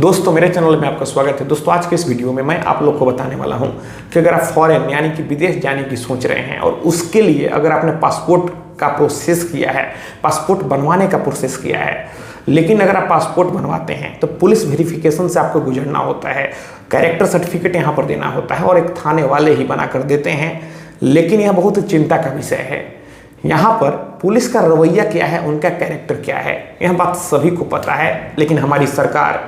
दोस्तों मेरे चैनल में आपका स्वागत है। दोस्तों आज के इस वीडियो में मैं आप लोग को बताने वाला हूं कि अगर आप फॉरेन यानी कि विदेश जाने की सोच रहे हैं और उसके लिए अगर आपने पासपोर्ट का प्रोसेस किया है, पासपोर्ट बनवाने का प्रोसेस किया है, लेकिन अगर आप पासपोर्ट बनवाते हैं तो पुलिस वेरिफिकेशन से आपको गुजरना होता है, कैरेक्टर सर्टिफिकेट यहाँ पर देना होता है और एक थाने वाले ही बना कर देते हैं। लेकिन यह बहुत चिंता का विषय है। यहाँ पर पुलिस का रवैया क्या है, उनका कैरेक्टर क्या है, यह बात सभी को पता है। लेकिन हमारी सरकार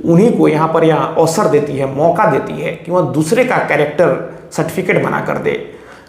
उन्हीं को यहाँ पर अवसर देती है, मौका देती है कि वह दूसरे का कैरेक्टर सर्टिफिकेट बना कर दे।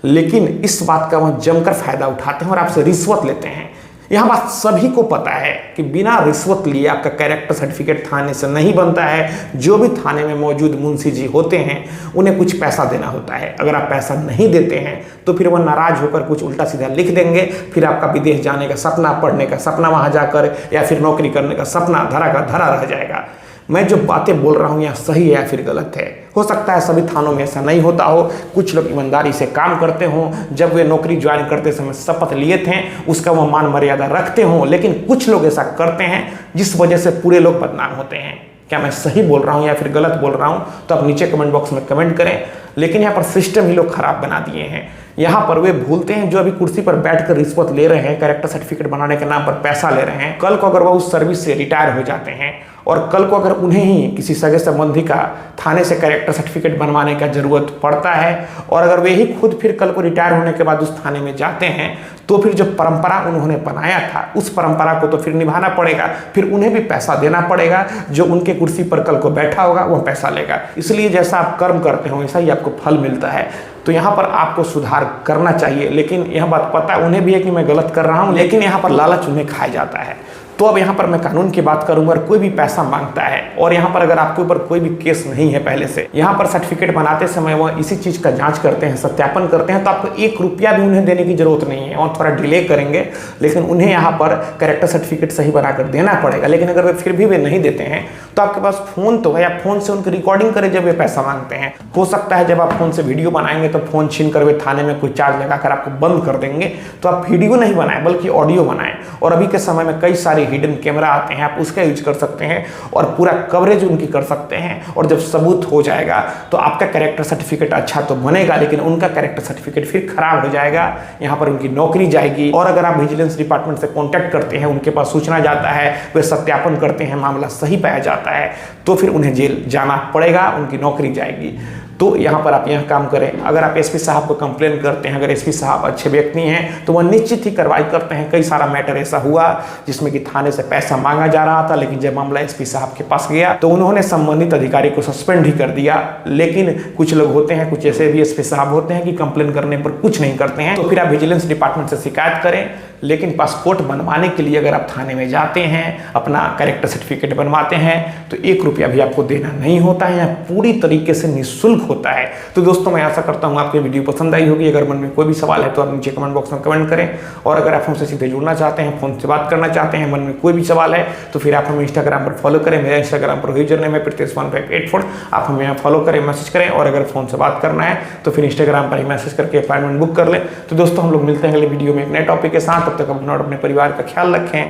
लेकिन इस बात का वह जमकर फायदा उठाते हैं और आपसे रिश्वत लेते हैं। यह बात सभी को पता है कि बिना रिश्वत लिए आपका कैरेक्टर सर्टिफिकेट थाने से नहीं बनता है। जो भी थाने में मौजूद मुंशी जी होते हैं उन्हें कुछ पैसा देना होता है। अगर आप पैसा नहीं देते हैं तो फिर वह नाराज होकर कुछ उल्टा सीधा लिख देंगे। फिर आपका विदेश जाने का सपना, पढ़ने का सपना वहां जाकर या फिर नौकरी करने का सपना धरा का धरा रह जाएगा। मैं जो बातें बोल रहा हूँ यह सही है या फिर गलत है, हो सकता है सभी थानों में ऐसा नहीं होता हो। कुछ लोग ईमानदारी से काम करते हों, जब वे नौकरी ज्वाइन करते समय शपथ लिए थे उसका वो मान मर्यादा रखते हों। लेकिन कुछ लोग ऐसा करते हैं जिस वजह से पूरे लोग बदनाम होते हैं। क्या मैं सही बोल रहा हूँ या फिर गलत बोल रहा हूँ तो आप नीचे कमेंट बॉक्स में कमेंट करें। लेकिन यहाँ पर सिस्टम ही लोग खराब बना दिए हैं। यहाँ पर वे भूलते हैं जो अभी कुर्सी पर बैठकर रिश्वत ले रहे हैं, कैरेक्टर सर्टिफिकेट बनाने के नाम पर पैसा ले रहे हैं, कल को अगर वह उस सर्विस से रिटायर हो जाते हैं और कल को अगर उन्हें ही किसी सगे संबंधी का थाने से कैरेक्टर सर्टिफिकेट बनवाने का जरूरत पड़ता है और अगर वे ही खुद फिर कल को रिटायर होने के बाद उस थाने में जाते हैं तो फिर जो परंपरा उन्होंने बनाया था उस परंपरा को तो फिर निभाना पड़ेगा। फिर उन्हें भी पैसा देना पड़ेगा। जो उनके कुर्सी पर कल को बैठा होगा वह पैसा लेगा। इसलिए जैसा आप कर्म करते हो वैसा ही आपको फल मिलता है। तो यहाँ पर आपको सुधार करना चाहिए। लेकिन यह बात पता है उन्हें भी है कि मैं गलत कर रहा हूँ, लेकिन यहाँ पर लालच उन्हें खाया जाता है। तो अब यहाँ पर मैं कानून की बात करूंगा। कोई भी पैसा मांगता है और यहाँ पर अगर आपके ऊपर कोई भी केस नहीं है पहले से, यहाँ पर सर्टिफिकेट बनाते समय वो इसी चीज का जांच करते हैं, सत्यापन करते हैं, तो आपको 1 रुपया भी उन्हें देने की जरूरत नहीं है। और थोड़ा डिले करेंगे लेकिन उन्हें यहाँ पर कैरेक्टर सर्टिफिकेट सही बनाकर देना पड़ेगा। लेकिन अगर वे फिर भी वे नहीं देते हैं तो आपके पास फोन तो है, आप फोन से उनकी रिकॉर्डिंग करें जब वे पैसा मांगते हैं। हो सकता है जब आप फोन से वीडियो बनाएंगे तो फोन छीन कर वे थाने में कोई चार्ज लगाकर आपको बंद कर देंगे। तो आप वीडियो नहीं बनाएं बल्कि ऑडियो बनाएं। और अभी के समय में कई सारे हिडन कैमरा आते हैं, आप उसका यूज कर सकते हैं और पूरा कवरेज उनकी कर सकते हैं। और जब सबूत हो जाएगा तो आपका कैरेक्टर सर्टिफिकेट अच्छा तो बनेगा, लेकिन उनका कैरेक्टर सर्टिफिकेट फिर खराब हो जाएगा। यहाँ पर उनकी नौकरी जाएगी। और अगर आप विजिलेंस डिपार्टमेंट से कॉन्टैक्ट करते हैं, उनके पास सूचना जाता है, वे सत्यापन करते हैं, मामला सही पाया जाता है, तो फिर उन्हें जेल जाना पड़ेगा, उनकी नौकरी जाएगी। तो यहाँ पर आप यह काम करें। अगर आप एसपी साहब को कंप्लेन करते हैं, अगर एसपी साहब अच्छे व्यक्ति हैं तो वह निश्चित ही कार्रवाई करते हैं। कई सारा मैटर ऐसा हुआ जिसमें कि थाने से पैसा मांगा जा रहा था, लेकिन जब मामला एसपी साहब के पास गया तो उन्होंने संबंधित अधिकारी को सस्पेंड ही कर दिया। लेकिन कुछ लोग होते हैं, कुछ ऐसे भी एसपी साहब होते हैं कि कंप्लेन करने पर कुछ नहीं करते हैं। तो फिर आप विजिलेंस डिपार्टमेंट से शिकायत करें। लेकिन पासपोर्ट बनवाने के लिए अगर आप थाने में जाते हैं, अपना कैरेक्टर सर्टिफिकेट बनवाते हैं तो 1 रुपया भी आपको देना नहीं होता है। यह पूरी तरीके से निःशुल्क होता है। तो दोस्तों मैं आशा करता हूँ आपको वीडियो पसंद आई होगी। अगर मन में कोई भी सवाल है तो आप नीचे कमेंट बॉक्स में कमेंट करें। और अगर आप हमसे सीधे जुड़ना चाहते हैं, फोन से बात करना चाहते हैं, मन में कोई भी सवाल है तो फिर आप हमें इंस्टाग्राम पर फॉलो करें। मेरा इंस्टाग्राम पर यूजर नेम है Pritesh1584। आप हमें यहाँ फॉलो करें, मैसेज करें। और अगर फोन से बात करना है तो फिर इंस्टाग्राम पर ही मैसेज करके अपॉइंटमेंट बुक कर लें। तो दोस्तों हम लोग मिलते हैं अगले वीडियो में एक नए टॉपिक के साथ। तब तक अपना और अपने परिवार का ख्याल रखें।